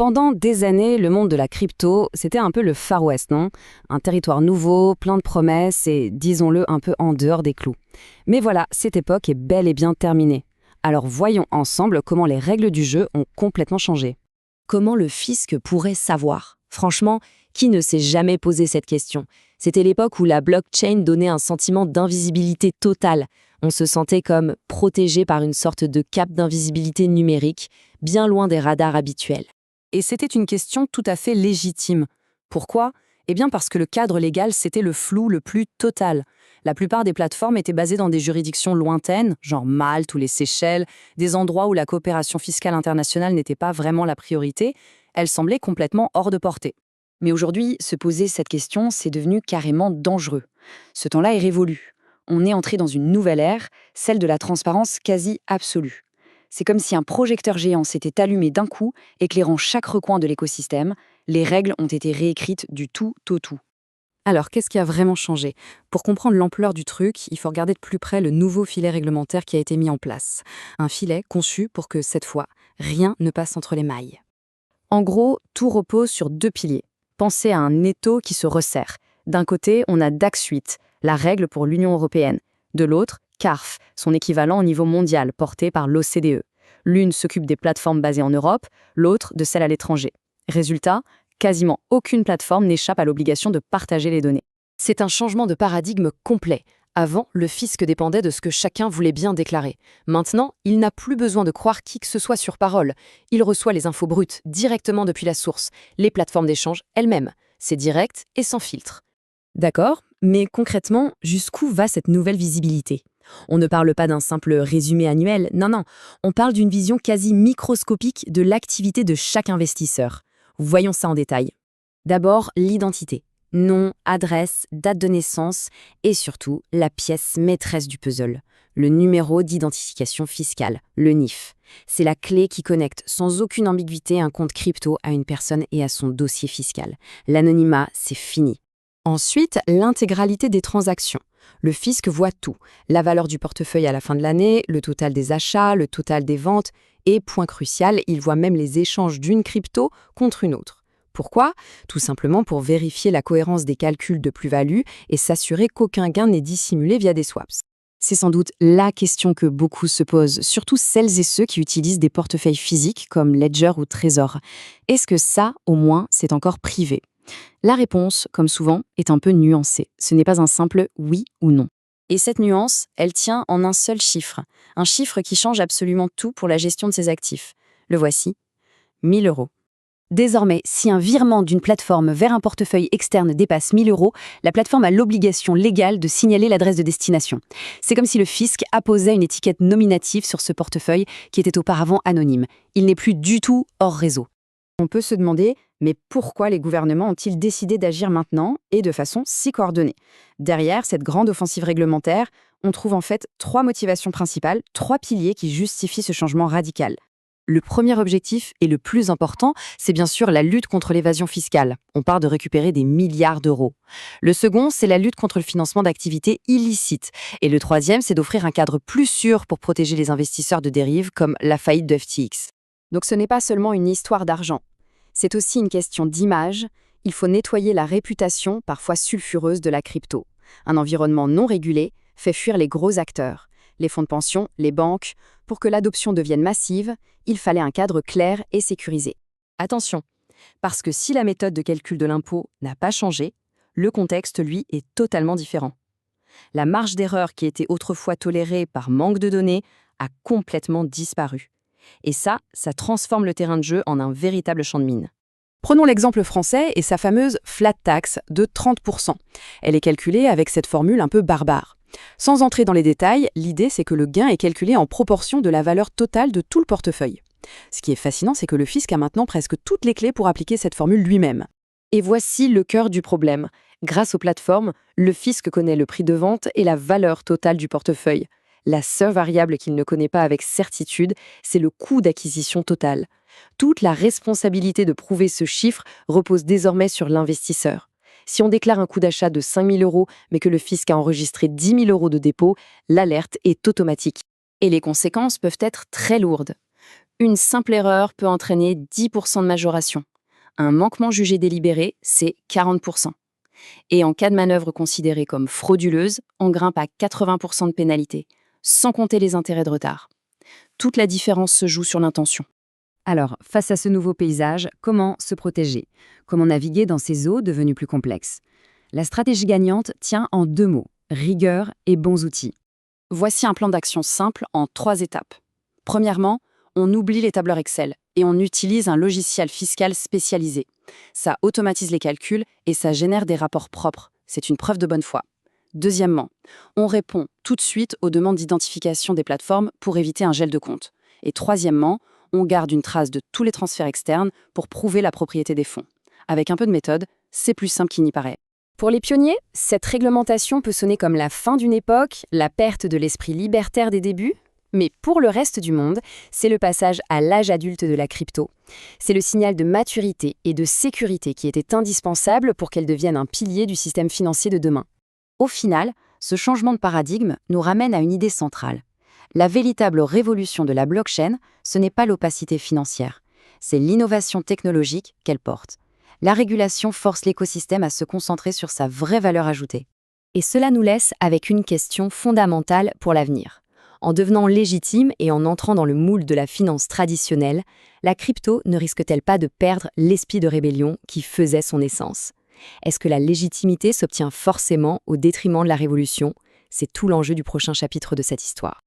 Pendant des années, le monde de la crypto, c'était un peu le Far West, non? Un territoire nouveau, plein de promesses et, disons-le, un peu en dehors des clous. Mais voilà, cette époque est bel et bien terminée. Alors voyons ensemble comment les règles du jeu ont complètement changé. Comment le fisc pourrait savoir? Franchement, qui ne s'est jamais posé cette question? C'était l'époque où la blockchain donnait un sentiment d'invisibilité totale. On se sentait comme protégé par une sorte de cape d'invisibilité numérique, bien loin des radars habituels. Et c'était une question tout à fait légitime. Pourquoi? Eh bien parce que le cadre légal, c'était le flou le plus total. La plupart des plateformes étaient basées dans des juridictions lointaines, genre Malte ou les Seychelles, des endroits où la coopération fiscale internationale n'était pas vraiment la priorité. Elles semblaient complètement hors de portée. Mais aujourd'hui, se poser cette question, c'est devenu carrément dangereux. Ce temps-là est révolu. On est entré dans une nouvelle ère, celle de la transparence quasi absolue. C'est comme si un projecteur géant s'était allumé d'un coup, éclairant chaque recoin de l'écosystème. Les règles ont été réécrites du tout au tout. Alors, qu'est-ce qui a vraiment changé? Pour comprendre l'ampleur du truc, il faut regarder de plus près le nouveau filet réglementaire qui a été mis en place. Un filet conçu pour que, cette fois, rien ne passe entre les mailles. En gros, tout repose sur deux piliers. Pensez à un étau qui se resserre. D'un côté, on a DAX 8, la règle pour l'Union européenne. De l'autre, CARF, son équivalent au niveau mondial, porté par l'OCDE. L'une s'occupe des plateformes basées en Europe, l'autre de celles à l'étranger. Résultat, quasiment aucune plateforme n'échappe à l'obligation de partager les données. C'est un changement de paradigme complet. Avant, le fisc dépendait de ce que chacun voulait bien déclarer. Maintenant, il n'a plus besoin de croire qui que ce soit sur parole. Il reçoit les infos brutes directement depuis la source, les plateformes d'échange elles-mêmes. C'est direct et sans filtre. D'accord, mais concrètement, jusqu'où va cette nouvelle visibilité? On ne parle pas d'un simple résumé annuel, non, on parle d'une vision quasi microscopique de l'activité de chaque investisseur. Voyons ça en détail. D'abord, l'identité. Nom, adresse, date de naissance et surtout la pièce maîtresse du puzzle, le numéro d'identification fiscale, le NIF. C'est la clé qui connecte sans aucune ambiguïté un compte crypto à une personne et à son dossier fiscal. L'anonymat, c'est fini. Ensuite, l'intégralité des transactions. Le fisc voit tout, la valeur du portefeuille à la fin de l'année, le total des achats, le total des ventes et, point crucial, il voit même les échanges d'une crypto contre une autre. Pourquoi? Tout simplement pour vérifier la cohérence des calculs de plus-value et s'assurer qu'aucun gain n'est dissimulé via des swaps. C'est sans doute la question que beaucoup se posent, surtout celles et ceux qui utilisent des portefeuilles physiques comme Ledger ou Trésor. Est-ce que ça, au moins, c'est encore privé? La réponse, comme souvent, est un peu nuancée. Ce n'est pas un simple oui ou non. Et cette nuance, elle tient en un seul chiffre. Un chiffre qui change absolument tout pour la gestion de ses actifs. Le voici, 1 000 €. Désormais, si un virement d'une plateforme vers un portefeuille externe dépasse 1 000 €, la plateforme a l'obligation légale de signaler l'adresse de destination. C'est comme si le fisc apposait une étiquette nominative sur ce portefeuille qui était auparavant anonyme. Il n'est plus du tout hors réseau. On peut se demander, mais pourquoi les gouvernements ont-ils décidé d'agir maintenant et de façon si coordonnée? Derrière cette grande offensive réglementaire, on trouve en fait 3 motivations principales, 3 piliers qui justifient ce changement radical. Le premier objectif, et le plus important, c'est bien sûr la lutte contre l'évasion fiscale. On part de récupérer des milliards d'euros. Le second, c'est la lutte contre le financement d'activités illicites. Et le troisième, c'est d'offrir un cadre plus sûr pour protéger les investisseurs de dérives comme la faillite de FTX. Donc ce n'est pas seulement une histoire d'argent. C'est aussi une question d'image. Il faut nettoyer la réputation, parfois sulfureuse, de la crypto. Un environnement non régulé fait fuir les gros acteurs, les fonds de pension, les banques. Pour que l'adoption devienne massive, il fallait un cadre clair et sécurisé. Attention, parce que si la méthode de calcul de l'impôt n'a pas changé, le contexte, lui, est totalement différent. La marge d'erreur qui était autrefois tolérée par manque de données a complètement disparu. Et ça transforme le terrain de jeu en un véritable champ de mine. Prenons l'exemple français et sa fameuse flat tax de 30%. Elle est calculée avec cette formule un peu barbare. Sans entrer dans les détails, l'idée c'est que le gain est calculé en proportion de la valeur totale de tout le portefeuille. Ce qui est fascinant, c'est que le fisc a maintenant presque toutes les clés pour appliquer cette formule lui-même. Et voici le cœur du problème. Grâce aux plateformes, le fisc connaît le prix de vente et la valeur totale du portefeuille. La seule variable qu'il ne connaît pas avec certitude, c'est le coût d'acquisition total. Toute la responsabilité de prouver ce chiffre repose désormais sur l'investisseur. Si on déclare un coût d'achat de 5 000 €, mais que le fisc a enregistré 10 000 € de dépôt, l'alerte est automatique. Et les conséquences peuvent être très lourdes. Une simple erreur peut entraîner 10% de majoration. Un manquement jugé délibéré, c'est 40%. Et en cas de manœuvre considérée comme frauduleuse, on grimpe à 80% de pénalité, sans compter les intérêts de retard. Toute la différence se joue sur l'intention. Alors, face à ce nouveau paysage, comment se protéger? Comment naviguer dans ces eaux devenues plus complexes? La stratégie gagnante tient en 2 mots, rigueur et bons outils. Voici un plan d'action simple en 3 étapes. Premièrement, on oublie les tableurs Excel et on utilise un logiciel fiscal spécialisé. Ça automatise les calculs et ça génère des rapports propres. C'est une preuve de bonne foi. Deuxièmement, on répond tout de suite aux demandes d'identification des plateformes pour éviter un gel de compte. Et troisièmement, on garde une trace de tous les transferts externes pour prouver la propriété des fonds. Avec un peu de méthode, c'est plus simple qu'il n'y paraît. Pour les pionniers, cette réglementation peut sonner comme la fin d'une époque, la perte de l'esprit libertaire des débuts. Mais pour le reste du monde, c'est le passage à l'âge adulte de la crypto. C'est le signal de maturité et de sécurité qui était indispensable pour qu'elle devienne un pilier du système financier de demain. Au final, ce changement de paradigme nous ramène à une idée centrale. La véritable révolution de la blockchain, ce n'est pas l'opacité financière, c'est l'innovation technologique qu'elle porte. La régulation force l'écosystème à se concentrer sur sa vraie valeur ajoutée. Et cela nous laisse avec une question fondamentale pour l'avenir. En devenant légitime et en entrant dans le moule de la finance traditionnelle, la crypto ne risque-t-elle pas de perdre l'esprit de rébellion qui faisait son essence? Est-ce que la légitimité s'obtient forcément au détriment de la révolution? C'est tout l'enjeu du prochain chapitre de cette histoire.